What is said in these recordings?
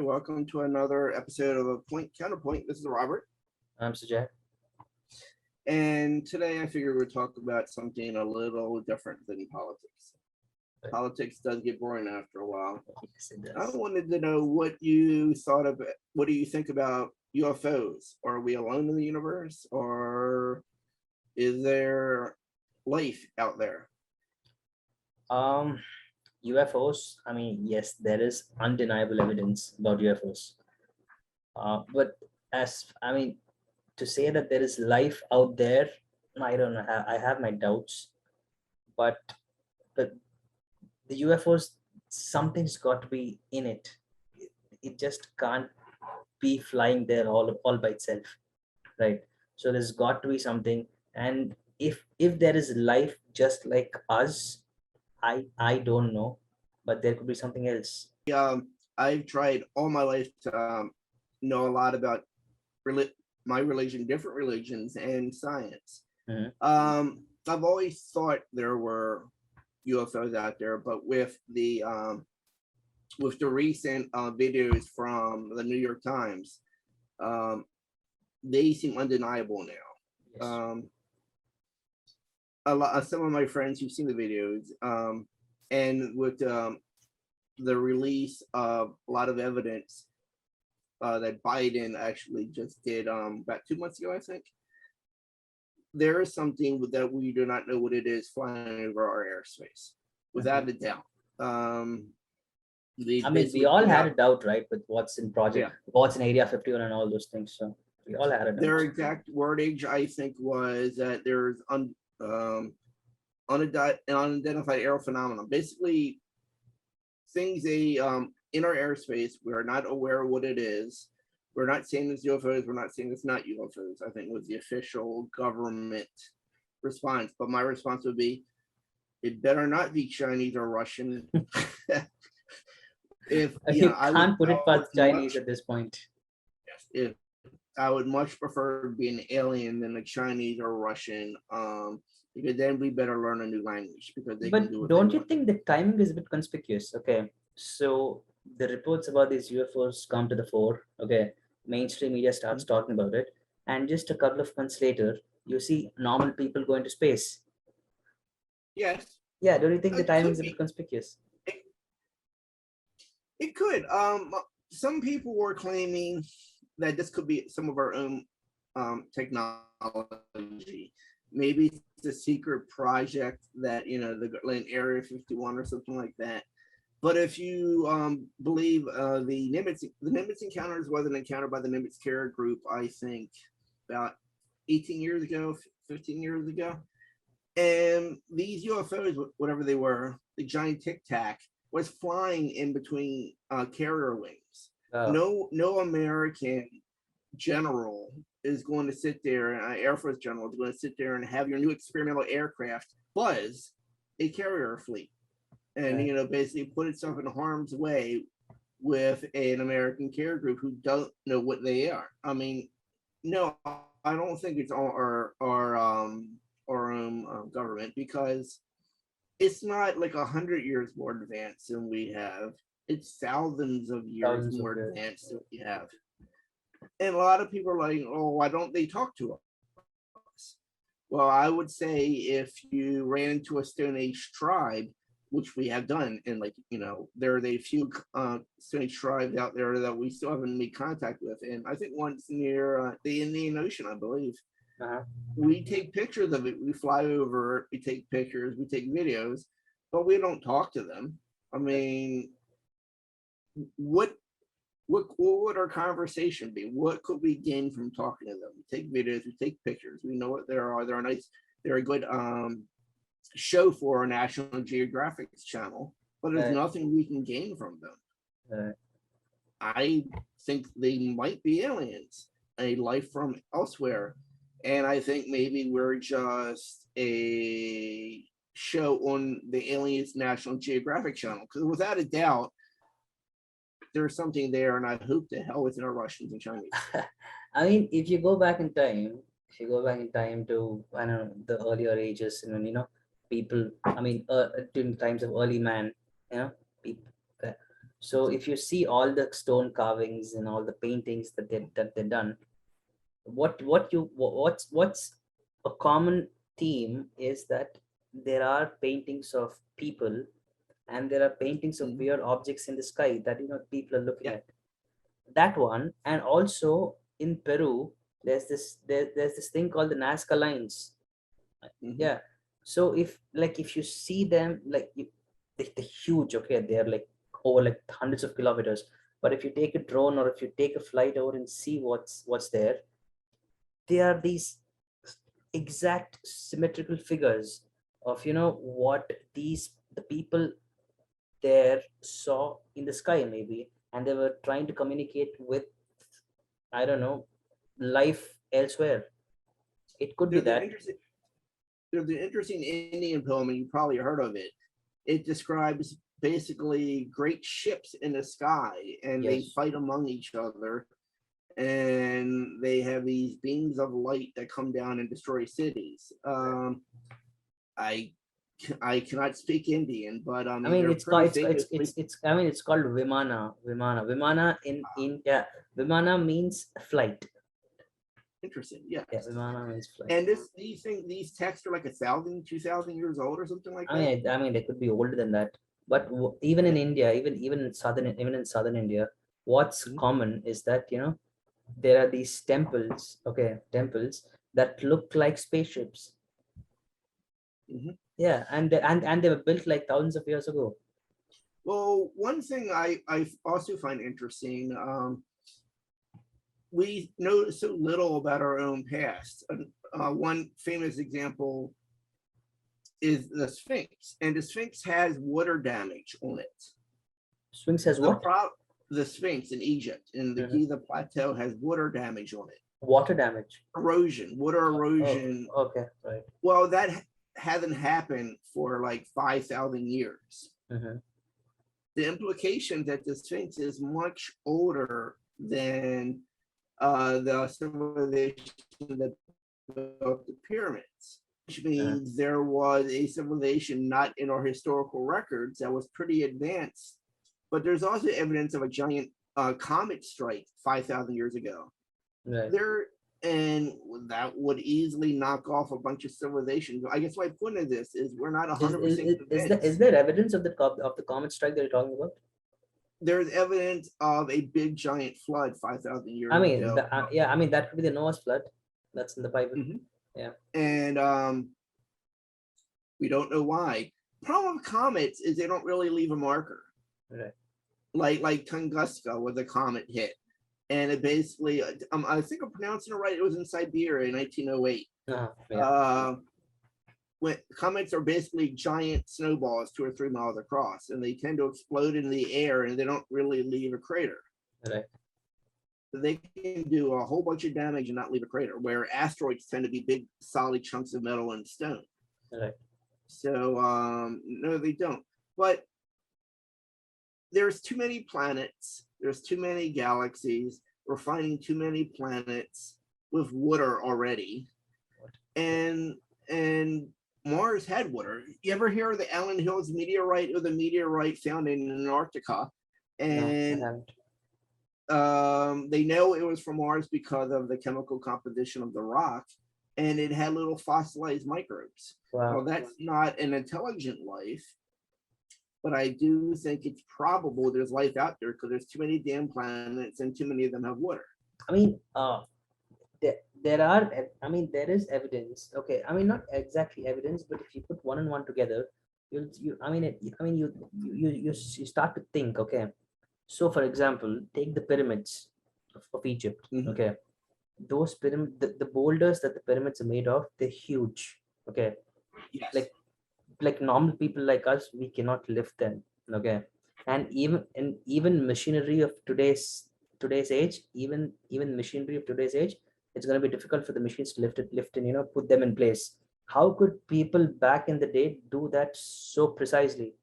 welcome to another episode of A Point Counterpoint. This is Robert, I'm Sujay. and today I figured we'd talk about something a little different than politics. Right. Politics does get boring after a while. Yes, it I does. wanted to know what you thought of it. What do you think about UFOs? Are we alone in the universe, or is there life out there? UFOs. Yes, there is undeniable evidence about UFOs. But to say that there is life out there, I don't know. I have my doubts. But the UFOs, something's got to be in it. It just can't be flying there all by itself, right? So there's got to be something. And if there is life just like us, I don't know, but there could be something else. I've tried all my life to know a lot about my religion, different religions, and science. Mhm. I've always thought there were UFOs out there, but with the recent videos from the New York Times, they seem undeniable now. Yes. Some of my friends who've seen the videos, and with the release of a lot of evidence that Biden actually just did about 2 months ago, I think. There is something that we do not know what it is flying over our airspace, without a doubt. We all had a doubt, right, with what's in what's in Area 51 and all those things. So we all had a doubt. Their exact wordage, I think, was that there's unidentified aerial phenomenon. Basically, things in our airspace, we're not aware of what it is. We're not saying it's UFOs. We're not saying it's not UFOs. I think was the official government response. But my response would be, it better not be Chinese or Russian. I can't put it past Chinese at this point. If I would much prefer to be an alien than a Chinese or Russian, because then we better learn a new language because they can do what don't you think the timing is a bit conspicuous? Okay, so the reports about these UFOs come to the fore. Okay, mainstream media starts talking about it, and just a couple of months later, you see normal people going to space. Yes. Yeah, don't you think the timing is a bit conspicuous? It could. Some people were claiming that this could be some of our own technology. Maybe it's a secret project that the Area 51 or something like that. But if you believe the Nimitz encounters was an encounter by the Nimitz Terror Group, I think about 18 years ago, 15 years ago. And these UFOs, whatever they were, the giant Tic Tac, was flying in between carrier wings. No American general is going to sit there, an Air Force general is going to sit there and have your new experimental aircraft buzz a carrier fleet and basically put itself in harm's way with an American carrier group who don't know what they are. I mean, no, I don't think it's all our own government, because it's not like 100 years more advanced than we have. It's thousands of years more advanced than we have. And a lot of people are like, oh, why don't they talk to us? Well, I would say if you ran into a Stone Age tribe, which we have done, and there are a few Stone Age tribes out there that we still haven't made contact with. And I think once near the Indian Ocean, I believe. We take pictures of it. We fly over it. We take pictures. We take videos, but we don't talk to them. I mean, what would our conversation be? What could we gain from talking to them? We take videos. We take pictures. We know what they are. They're nice. They're a good show for our National Geographic channel, but there's nothing we can gain from them. I think they might be aliens, a life from elsewhere. And I think maybe we're just a show on the Aliens National Geographic channel, because without a doubt, there's something there, and I hope to hell it's in our Russians and Chinese. I mean, if you go back in time to, I don't know, the earlier ages, people, during times of early man, people, So if you see all the stone carvings and all the paintings that they've done, what's a common theme is that there are paintings of people, and there are paintings of Mhm. weird objects in the sky that people are looking Yeah. at. That one, and also in Peru, there's this thing called the Nazca lines. Mhm. Yeah. So if you see them, they're huge, okay, they're like over like hundreds of kilometers. But if you take a drone or if you take a flight over and see what's there, they are these exact symmetrical figures of what the people there saw in the sky, maybe, and they were trying to communicate with, I don't know, life elsewhere. It could be There's an that. interesting there's an interesting Indian poem, and you probably heard of it. It describes basically great ships in the sky, and they Yes. fight among each other, and they have these beams of light that come down and destroy cities. I I cannot speak Indian, but I I mean mean, they're it's called pretty famous. I mean, it's called Vimana in yeah. Vimana means flight. Interesting, yes. Yeah, Vimana means flight. And these texts are like 1,000, 2,000 years old or something like that. I mean, they could be older than that. But even in India, even in southern India, what's Mhm. common is that there are these temples, okay, temples that look like spaceships. Mhm. Yeah, and they were built like thousands of years ago. Well, one thing I also find interesting, we know so little about our own past. One famous example is the Sphinx, and the Sphinx has water damage on it. Sphinx has The what? pro the Sphinx in Egypt in the Mhm. Giza Plateau has water damage on it. Water damage. Erosion, water Oh, erosion. okay, right. Well, that hasn't happened for like 5,000 years. Mhm. The implication that the Sphinx is much older than the civilization that built the pyramids, which Uh-huh. means there was a civilization not in our historical records that was pretty advanced. But there's also evidence of a giant comet strike 5,000 years ago. Right. There, and that would easily knock off a bunch of civilizations. I guess my point of this is we're not Is, is, 100% is, is there is convinced. there evidence of the comet strike that you're talking about? There's evidence of a big giant flood 5,000 I years mean, ago. yeah, I mean that could be the Noah's flood. That's in the Bible. Mhm. Yeah. And we don't know why. Problem with comets is they don't really leave a marker. Right. Like Tunguska was a comet hit, and it basically, I think I'm pronouncing it right. It was in Siberia in 1908. Yeah. Uh, when comets are basically giant snowballs 2 or 3 miles across, and they tend to explode in the air, and they don't really leave a crater. Right. They can do a whole bunch of damage and not leave a crater, where asteroids tend to be big, solid chunks of metal and stone. Right. So no, they don't. But there's too many planets. There's too many galaxies. We're finding too many planets with water already, and Mars had water. You ever hear of the Allen Hills meteorite, or the meteorite found in Antarctica? No, I And haven't. they know it was from Mars because of the chemical composition of the rock, and it had little fossilized microbes. Wow. Well, that's not an intelligent life, but I do think it's probable there's life out there because there's too many damn planets and too many of them have water. I mean, I mean, there is evidence. Okay, I mean, not exactly evidence, but if you put one and one together, I mean, you start to think. Okay, so for example, take the pyramids of Egypt. Mhm. Okay, those the boulders that the pyramids are made of, they're huge. Okay, Yes. like normal people like us, we cannot lift them. Okay, and even machinery of today's age, even machinery of today's age, it's going to be difficult for the machines to lift and put them in place. How could people back in the day do that so precisely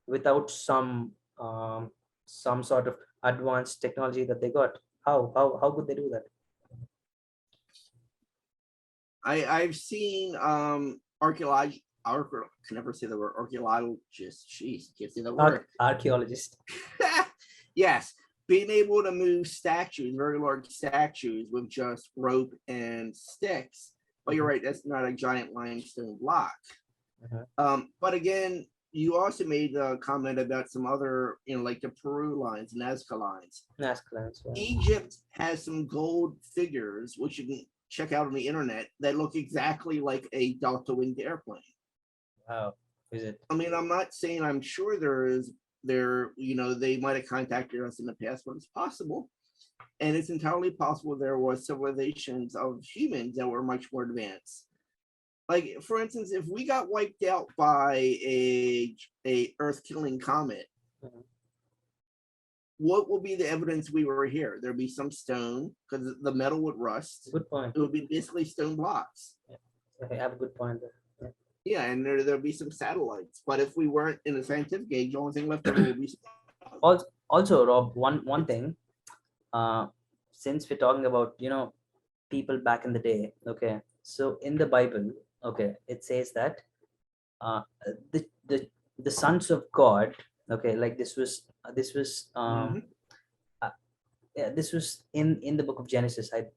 without some sort of advanced technology that they got? How could they do that? I've seen archaeology. Can never say the word archaeologist. Jeez, can't say the word. Archaeologist. Yes, being able to move statues, very large statues, with just rope and sticks. But you're right, that's not a giant limestone block. But again, you also made a comment about some other, like the Peru lines, Nazca lines. Nazca lines. Yeah. Egypt has some gold figures, which you can check out on the internet, that look exactly like a delta-winged airplane. Wow. Is it? I mean, I'm not saying I'm sure they might have contacted us in the past, but it's possible. And it's entirely possible there was civilizations of humans that were much more advanced. Like, for instance, if we got wiped out by a Earth-killing comet, what will be the evidence we were here? There'd be some stone, because the metal would rust. Good point. It would be basically stone blocks. Yeah. I have a good point there. Yeah, and there'd be some satellites. But if we weren't in a scientific age, the only thing left over would be. Also, Rob, one thing. Since we're talking about people back in the day, okay. So in the Bible, okay, it says that the sons of God, okay, like this was this was in the book of Genesis. Did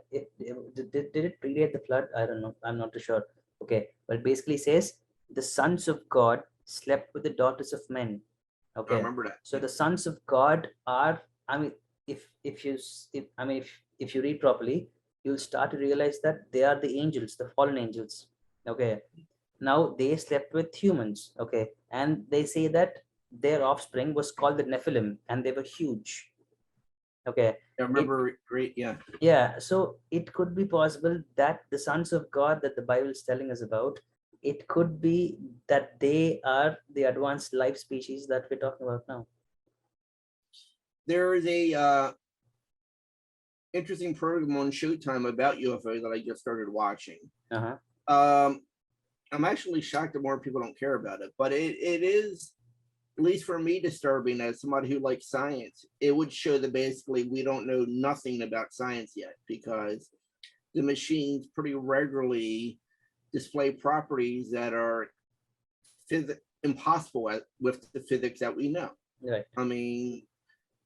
it predate the flood? I don't know. I'm not too sure. Okay, but it basically says the sons of God slept with the daughters of men. Okay, I remember that. So the sons of God are, I mean, if you read properly, you'll start to realize that they are the angels, the fallen angels. Okay, now they slept with humans. Okay, and they say that their offspring was called the Nephilim, and they were huge. Okay, I remember. Great, yeah. Yeah, so it could be possible that the sons of God that the Bible is telling us about, it could be that they are the advanced life species that we're talking about now. There is a interesting program on Showtime about UFOs that I just started watching. I'm actually shocked that more people don't care about it, but it is, at least for me, disturbing as somebody who likes science. It would show that basically we don't know nothing about science yet, because the machines pretty regularly display properties that are impossible with the physics that we know. Right. I mean,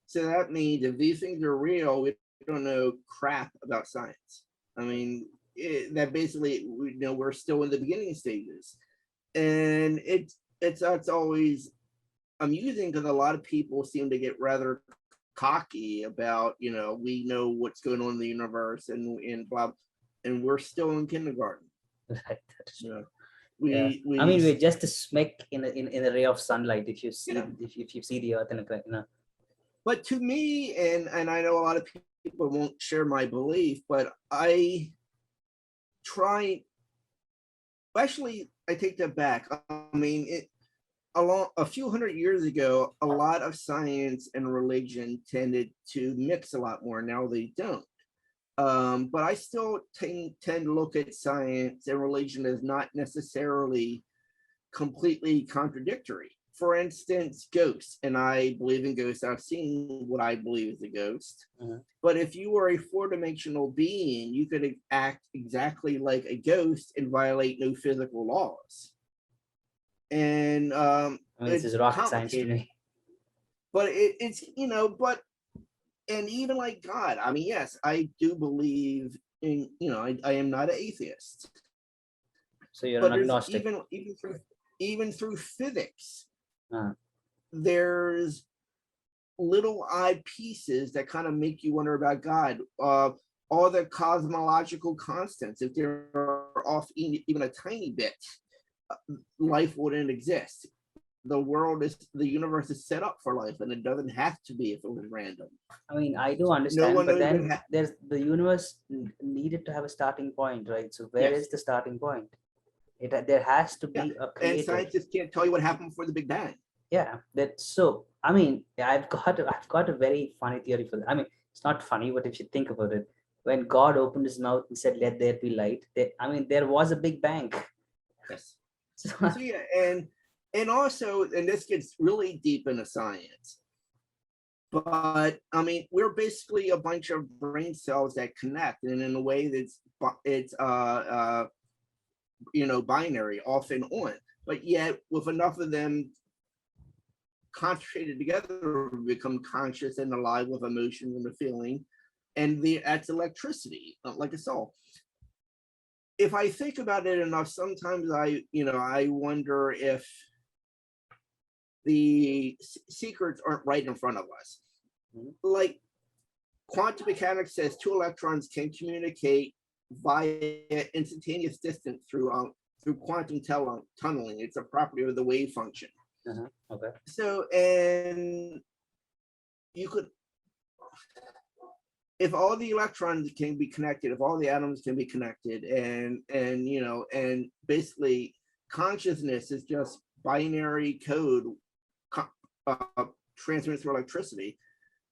so that means if these things are real, we don't know crap about science. I mean, that basically, we're still in the beginning stages, and that's always amusing, because a lot of people seem to get rather cocky about, we know what's going on in the universe and blah, and we're still in kindergarten. Right. We I mean, we're just a speck in a ray of sunlight. If you see if you see the earth in a But to me, and I know a lot of people won't share my belief, but I try. Actually, I take that back. I mean, a few hundred years ago, a lot of science and religion tended to mix a lot more. Now they don't. But I still tend to look at science and religion as not necessarily completely contradictory. For instance, ghosts, and I believe in ghosts. I've seen what I believe is a ghost. But if you were a four-dimensional being, you could act exactly like a ghost and violate no physical laws. And this is rocket science to me. But it's and even like God, I mean, yes, I do believe in, I am not an atheist. So you're an agnostic. Even through physics, there's little odd pieces that kind of make you wonder about God. All the cosmological constants, if they're off even a tiny bit, life wouldn't exist. The universe is set up for life, and it doesn't have to be if it was random. I mean, I do understand, but then there's the universe needed to have a starting point, right? So where is the starting point? There has to be a creator. And scientists can't tell you what happened before the Big Bang. Yeah, that's so. I mean, I've got a very funny theory for that. I mean, it's not funny, but if you think about it, when God opened his mouth and said, "Let there be light," there was a Big Bang. Yes. So yeah, and also, and this gets really deep into science, but I mean, we're basically a bunch of brain cells that connect, and in a way that's binary, off and on. But yet, with enough of them concentrated together, we become conscious and alive with emotion and a feeling, and that's electricity, like a soul. If I think about it enough, sometimes I wonder if the secrets aren't right in front of us. Like quantum mechanics says, two electrons can communicate via instantaneous distance through quantum tunneling. It's a property of the wave function. Okay. So, and you could, if all the electrons can be connected, if all the atoms can be connected, and basically consciousness is just binary code transmitted through electricity.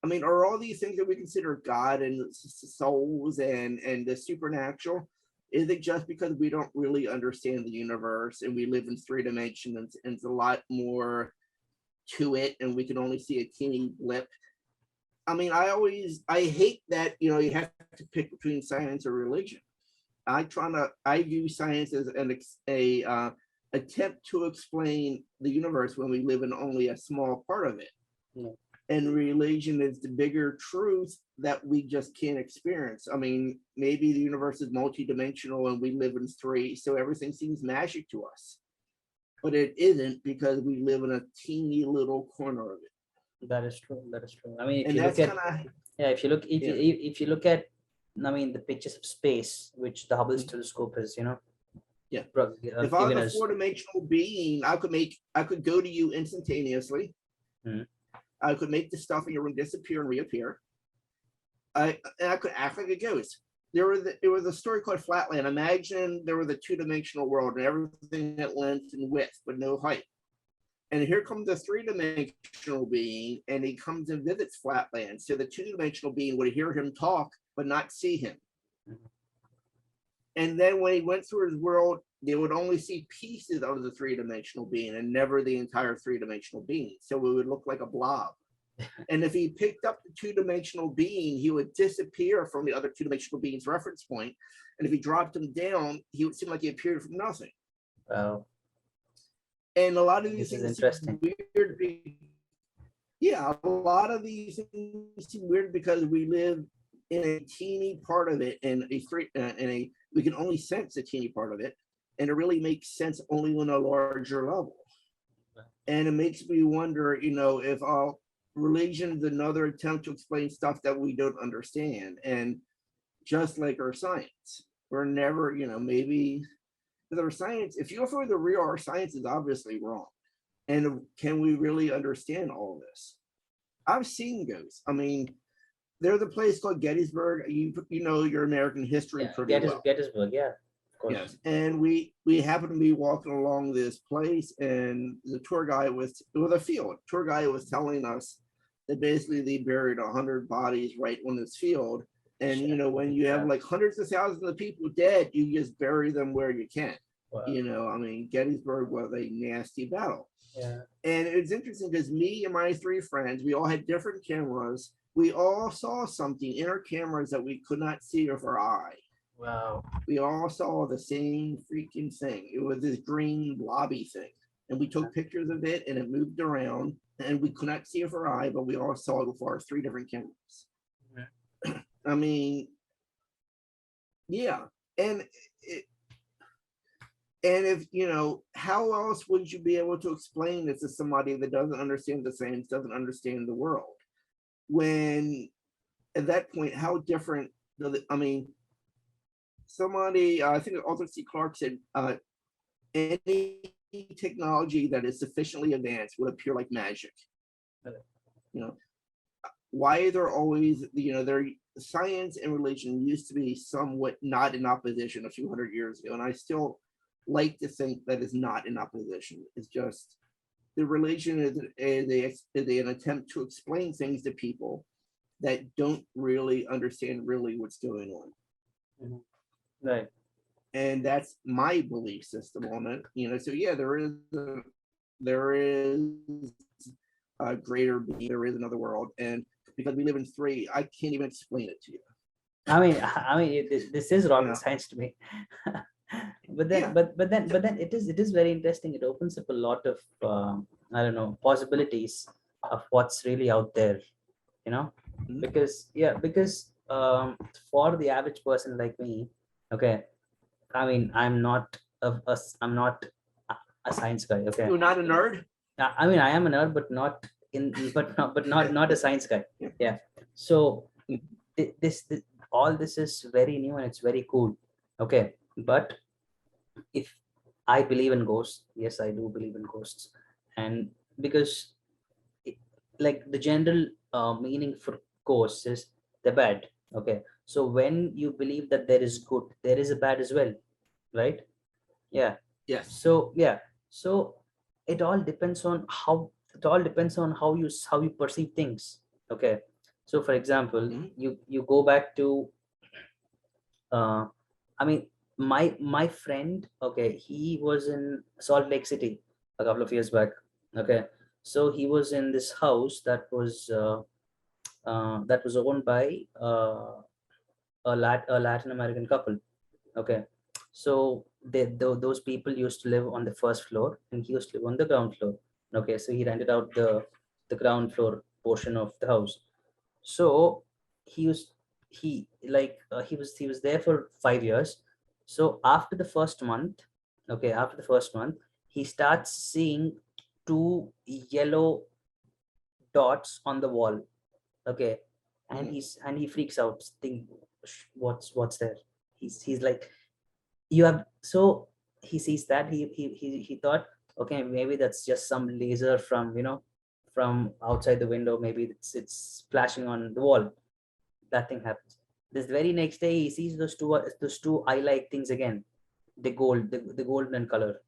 I mean, are all these things that we consider God and souls and the supernatural, is it just because we don't really understand the universe and we live in 3 dimensions and it's a lot more to it and we can only see a teeny blip? I mean, I hate that, you have to pick between science or religion. I view science as an attempt to explain the universe when we live in only a small part of it. Yeah. And religion is the bigger truth that we just can't experience. I mean, maybe the universe is multidimensional and we live in 3, so everything seems magic to us. But it isn't, because we live in a teeny little corner of it. That is true. That is true. I mean, if And you that's look at, kind of, if you look at, I mean, the pictures of space, which the Hubble telescope is, Yeah. if I given was a us. 4-dimensional being, I could go to you instantaneously. Mhm. I could make the stuff in your room disappear and reappear. I could act like a ghost. It was a story called Flatland. Imagine there was a 2-dimensional world and everything at length and width, but no height. And here comes a 3-dimensional being, and he comes and visits Flatland. So the 2-dimensional being would hear him talk, but not see him. And then when he went through his world, they would only see pieces of the 3-dimensional being and never the entire 3-dimensional being. So it would look like a blob. And if he picked up the 2-dimensional being, he would disappear from the other 2-dimensional being's reference point. And if he dropped him down, he would seem like he appeared from nothing. Wow. And a lot of these This is things interesting. seem weird. Yeah, a lot of these things seem weird because we live in a teeny part of it, and we can only sense a teeny part of it, and it really makes sense only on a larger level. And it makes me wonder, if religion is another attempt to explain stuff that we don't understand. And just like our science, we're never, maybe with our science, if UFO is the real, our science is obviously wrong. And can we really understand all of this? I've seen ghosts. I mean, there's a place called Gettysburg. You know your American history pretty well. Gettysburg, yeah, of course. Yes, and we happened to be walking along this place, and the tour guide was a field. Tour guide was telling us that basically they buried 100 bodies right on this field. And when you have like hundreds of thousands of people dead, you just bury them where you can. Wow. I mean, Gettysburg was a nasty battle. Yeah. And it's interesting because me and my 3 friends, we all had different cameras. We all saw something in our cameras that we could not see with our eye. Wow. We all saw the same freaking thing. It was this green blobby thing. And we took pictures of it, and it moved around, and we could not see it with our eye, but we all saw it with our 3 different cameras. Yeah. I mean, yeah. And if, how else would you be able to explain this to somebody that doesn't understand the science, doesn't understand the world? When at that point, how different does it, I mean, somebody, I think Arthur C. Clarke said, any technology that is sufficiently advanced would appear like magic. Why are there always, science and religion used to be somewhat not in opposition a few hundred years ago, and I still like to think that is not in opposition. It's just the religion is an attempt to explain things to people that don't really understand what's going on. Mm-hmm. Right. And that's my belief system on it. So yeah, there is a greater being, there is another world, and because we live in 3, I can't even explain it to you. I mean, this is rocket science to me. But then it is very interesting. It opens up a lot of I don't know, possibilities of what's really out there, you know. Mhm. Because for the average person like me, okay, I mean, I'm not a science guy, okay. You're not a nerd? I mean, I am a nerd, but not not a science guy. Yeah. So this all this is very new and it's very cool. Okay, but if I believe in ghosts, yes, I do believe in ghosts, and because it, like the general meaning for ghosts is the bad. Okay, so when you believe that there is good, there is a bad as well, right? Yeah. Yes. So yeah, so it all depends on how you perceive things. Okay, so for example, Mhm. you go back to uh I mean, my friend, okay, he was in Salt Lake City a couple of years back. Okay, so he was in this house that was owned by a Latin American couple. Okay, so those people used to live on the first floor and he used to live on the ground floor. Okay, so he rented out the ground floor portion of the house. So he was he was there for 5 years. So after the first month, okay, after the first month, he starts seeing two yellow dots on the wall. Okay, and Mhm. he freaks out, think, what's there. He's like, you have so he sees that he thought, okay, maybe that's just some laser from from outside the window, maybe it's flashing on the wall. That thing happens. This very next day he sees those two eye like things again, the golden color.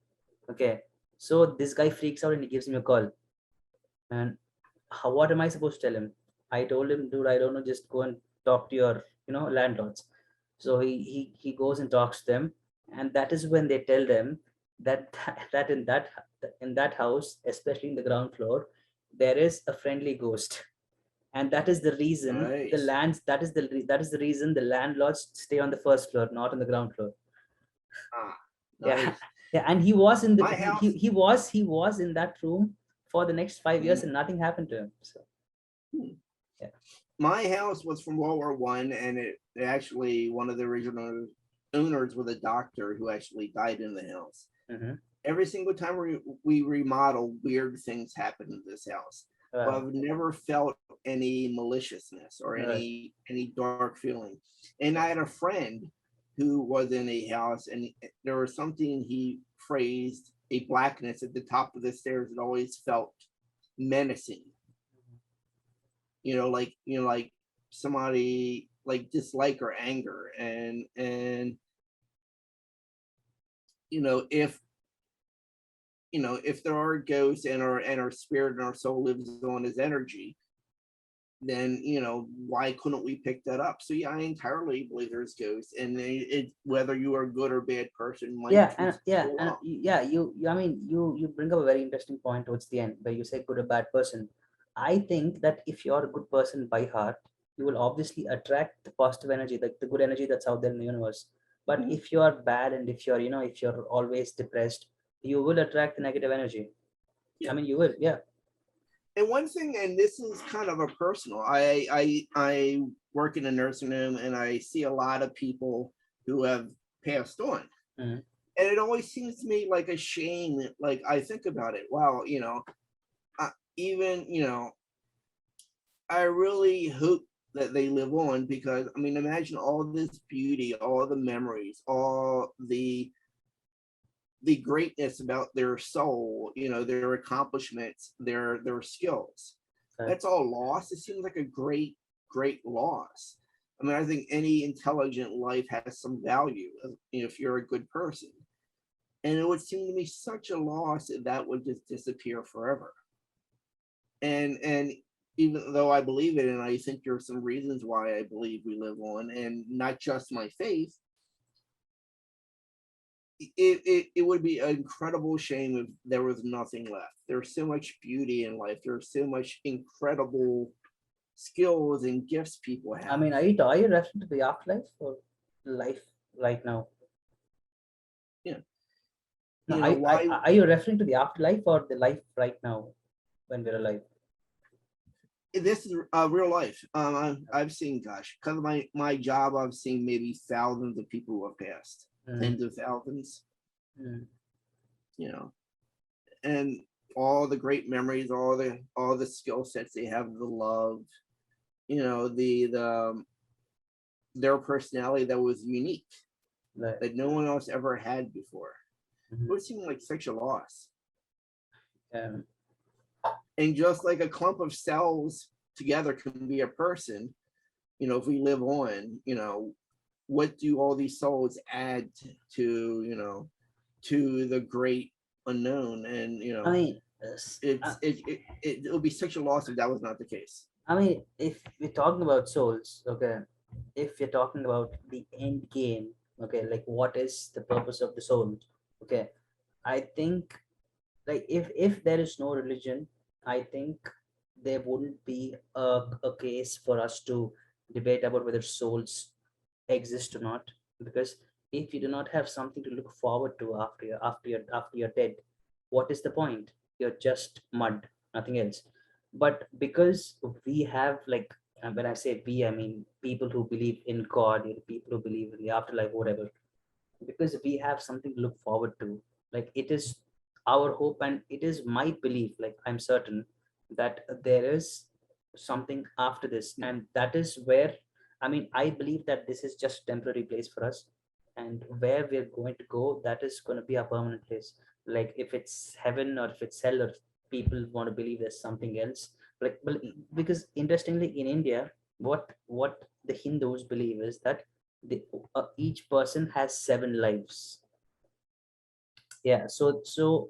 Okay, so this guy freaks out and he gives me a call. And what am I supposed to tell him? I told him, dude, I don't know, just go and talk to your landlords. So he goes and talks to them, and that is when they tell them that that in that house, especially in the ground floor, there is a friendly ghost. And that is the reason Nice. that is the reason the landlords stay on the first floor, not on the ground floor. Ah, Yeah. nice. Yeah, and he was in the My house. he was in that room for the next 5 years Mhm. and nothing happened to him. So Hmm. yeah. My house was from World War I, and it actually one of the original owners was a doctor who actually died in the house. Hmm. Every single time we remodel, weird things happen in this house, but Wow. I've never felt any maliciousness or Right. any dark feeling. And I had a friend who was in a house, and there was something he phrased, a blackness at the top of the stairs that always felt menacing. Like somebody like dislike or anger, and if if there are ghosts and our spirit and our soul lives on as energy, then why couldn't we pick that up? So yeah, I entirely believe there's ghosts, and whether you are a good or bad person might choose to go along. Yeah, I mean, you bring up a very interesting point towards the end where you say good or bad person. I think that if you're a good person by heart, you will obviously attract the positive energy, like the good energy that's out there in the universe. But Mhm. if you are bad and if you're if you're always depressed, you will attract the negative energy. I Yeah. mean, you will. Yeah. And one thing, and this is kind of a personal, I work in a nursing home, and I see a lot of people who have passed on. Mhm. And it always seems to me like a shame. Like I think about it, wow, even I really hope that they live on, because I mean, imagine all this beauty, all the memories, all the greatness about their soul, their accomplishments, their skills. Right. That's all lost. It seems like a great loss. I mean, I think any intelligent life has some value, if you're a good person. And it would seem to me such a loss if that would just disappear forever. And even though I believe it, and I think there are some reasons why I believe we live on, and not just my faith, it would be an incredible shame if there was nothing left. There's so much beauty in life. There's so much incredible skills and gifts people I have. mean, are you referring to the afterlife or life right now? Yeah. No, You know, why are you referring to the afterlife or the life right now when we're alive? this is real life. I've seen, gosh, because of my job, I've seen maybe thousands of people who have passed, tens of thousands, you know, and all the great memories, all the skill sets they have, the love, you know, their personality that was unique, Right. that no one else ever had before. Mhm. It would seem like such a loss. Um, And just like a clump of cells together can be a person, you know, if we live on, you know, what do all these souls add to, you know, to the great unknown? And, you I know, mean, it would be such a loss if that was not the case. I mean, if we're talking about souls, okay, if you're talking about the end game, okay, like what is the purpose of the soul? Okay, I think like if there is no religion, I think there wouldn't be a case for us to debate about whether souls exist or not. Because if you do not have something to look forward to after you're dead, what is the point? You're just mud, nothing else. But because we have like, and when I say we, I mean people who believe in God, people who believe in the afterlife, whatever, because we have something to look forward to. Like it is our hope, and it is my belief, like I'm certain that there is something after this, and that is where, I mean, I believe that this is just temporary place for us, and where we're going to go, that is going to be a permanent place. Like if it's heaven or if it's hell, or people want to believe there's something else, like because interestingly in India, what the Hindus believe is that each person has 7 lives. Yeah,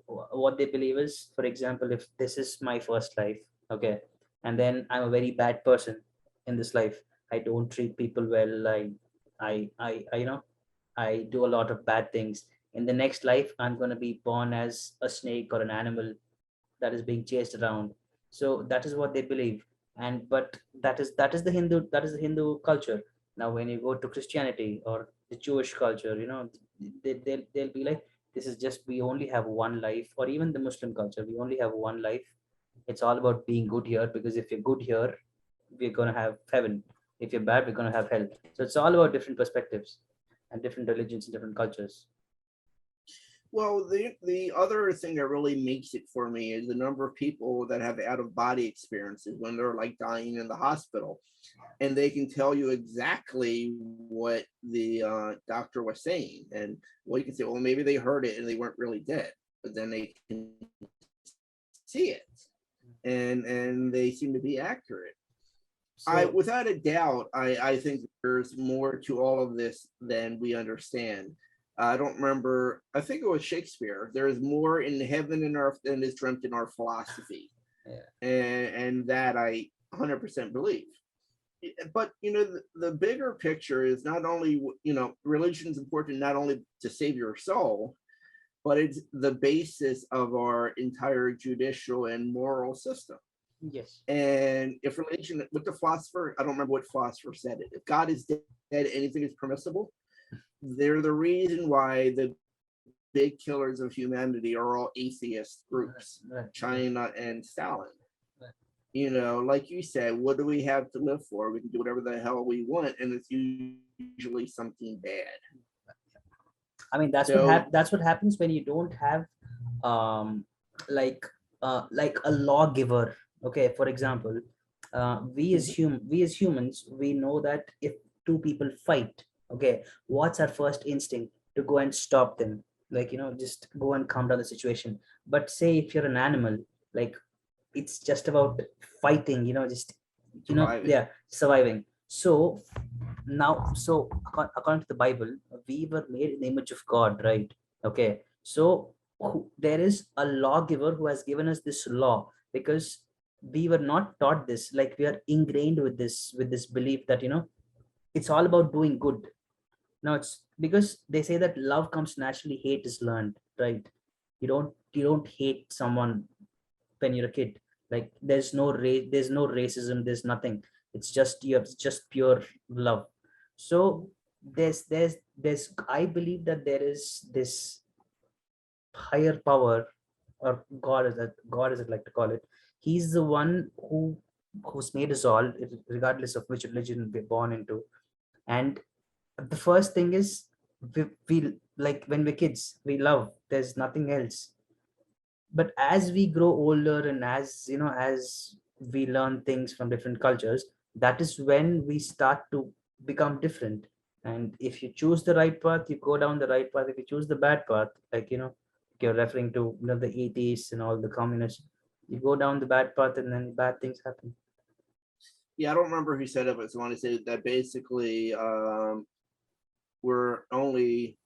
what they believe is, for example, if this is my first life, okay, and then I'm a very bad person in this life, I don't treat people well, I you know, I do a lot of bad things. In the next life, I'm going to be born as a snake or an animal that is being chased around. So that is what they believe. And but that is the Hindu culture. Now when you go to Christianity or the Jewish culture, you know, they'll be like, this is just, we only have one life. Or even the Muslim culture, we only have one life. It's all about being good here, because if you're good here, we're going to have heaven. If you're bad, we're going to have hell. So it's all about different perspectives and different religions and different cultures. Well, the other thing that really makes it for me is the number of people that have out of body experiences when they're like dying in the hospital, and they can tell you exactly what the doctor was saying. And well, you can say, well, maybe they heard it and they weren't really dead, but then they can see it, and they seem to be accurate. I, So without a doubt, I think there's more to all of this than we understand. I don't remember. I think it was Shakespeare. There is more in heaven and earth than is dreamt in our philosophy, yeah, and that I 100% believe. But you know, the bigger picture is not only, you know, religion is important not only to save your soul, but it's the basis of our entire judicial and moral system. yes. And if religion, with the philosopher, I don't remember what philosopher said it. If God is dead, anything is permissible. They're the reason why the big killers of humanity are all atheist groups, Right, China and Stalin. right. You know, like you said, what do we have to live for? We can do whatever the hell we want, and it's usually something bad. I mean, So, that's what happens when you don't have um like like a lawgiver. Okay, for example, we as humans, we know that if two people fight, okay, what's our first instinct? To go and stop them, like, you know, just go and calm down the situation. But say if you're an animal, like, it's just about fighting, you know, just, you know, surviving. yeah, surviving. So now, so according to the Bible, we were made in the image of God, right? Okay, so there is a lawgiver who has given us this law, because we were not taught this. Like, we are ingrained with this belief that, you know, it's all about doing good. Now it's because they say that love comes naturally, hate is learned, right? You don't hate someone when you're a kid. Like, there's no race, there's no racism, there's nothing. It's just, you have just pure love. So there's I believe that there is this higher power, or God, as I'd like to call it, he's the one who's made us all, regardless of which religion we're born into. And the first thing is, we like, when we're kids, we love, there's nothing else. But as we grow older, and as we learn things from different cultures, that is when we start to become different. And if you choose the right path, you go down the right path. If you choose the bad path, like, you're referring to, the atheists and all the communists, you go down the bad path, and then bad things happen. Yeah, I don't remember who said it, but someone said that basically we're only,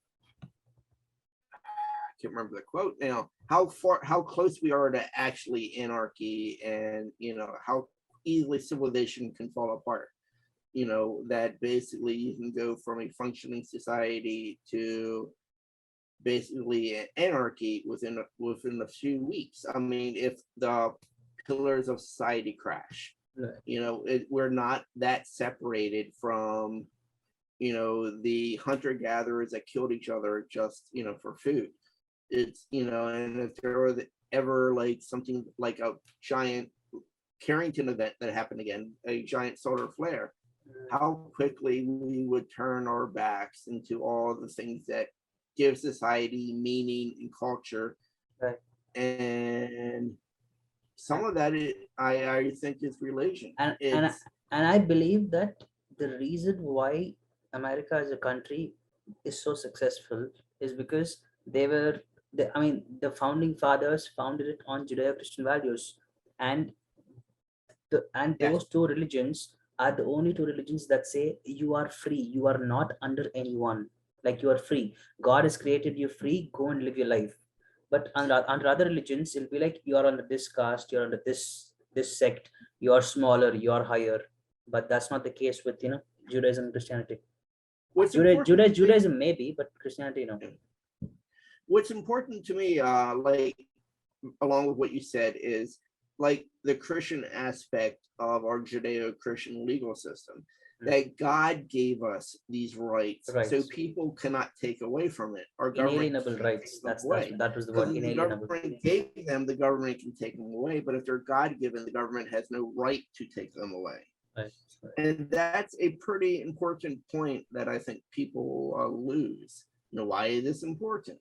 I can't remember the quote now, how close we are to actually anarchy, and how easily civilization can fall apart. That basically you can go from a functioning society to basically anarchy within a few weeks. I mean, if the pillars of society crash, Right. we're not that separated from the hunter gatherers that killed each other just for food. It's and if there was ever like something like a giant Carrington event that happened again, a giant solar flare, how quickly we would turn our backs into all the things that give society meaning and culture. Right. And some of that I think is religion. and and It's and I believe that the reason why America as a country is so successful is because the founding fathers founded it on Judeo-Christian values. And yeah, those two religions are the only two religions that say you are free, you are not under anyone. Like, you are free, God has created you free, go and live your life. But under other religions, it'll be like, you are under this caste, you're under this sect, you are smaller, you are higher. But that's not the case with Judaism and Christianity. what's important to me Judaism maybe, but Christianity, no. what's important to me, like along with what you said, is like the Christian aspect of our Judeo-Christian legal system, that God gave us these rights, so Rights. people cannot take away from it. Our government Inalienable can't rights. take them That's away. that was the Because word, the inalienable. government gave them, the government can take them away. But if they're God-given, the government has no right to take them away. Right. And that's a pretty important point that I think people lose. Why is this important?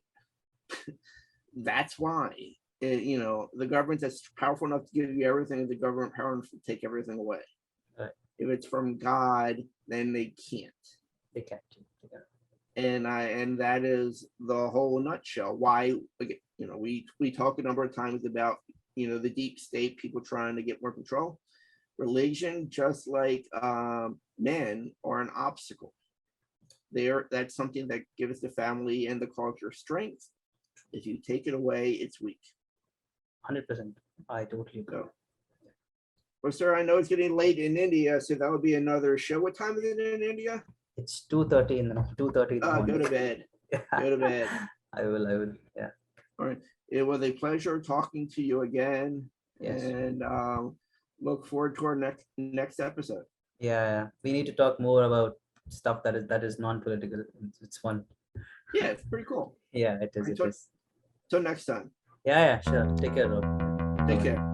That's why. The government that's powerful enough to give you everything, the government power enough to take everything away. Right. If it's from God, then they can't. They can't. And that is the whole nutshell. Why, we talk a number of times about the deep state, people trying to get more control. Religion, just like men, are an obstacle. That's something that gives the family and the culture strength. If you take it away, it's weak. 100%. I totally agree. So, well, sir, I know it's getting late in India, so that would be another show. What time is it in India? It's 2:30 in the 2:30 in the morning. Go to bed. Go to bed. I will. Yeah. All right. It was a pleasure talking to you again. Yes. And look forward to our next episode. Yeah. We need to talk more about stuff that is non-political. It's fun. Yeah, it's pretty cool. Yeah, it is. Till next time. Yeah, sure. Take care, Rob. Take care.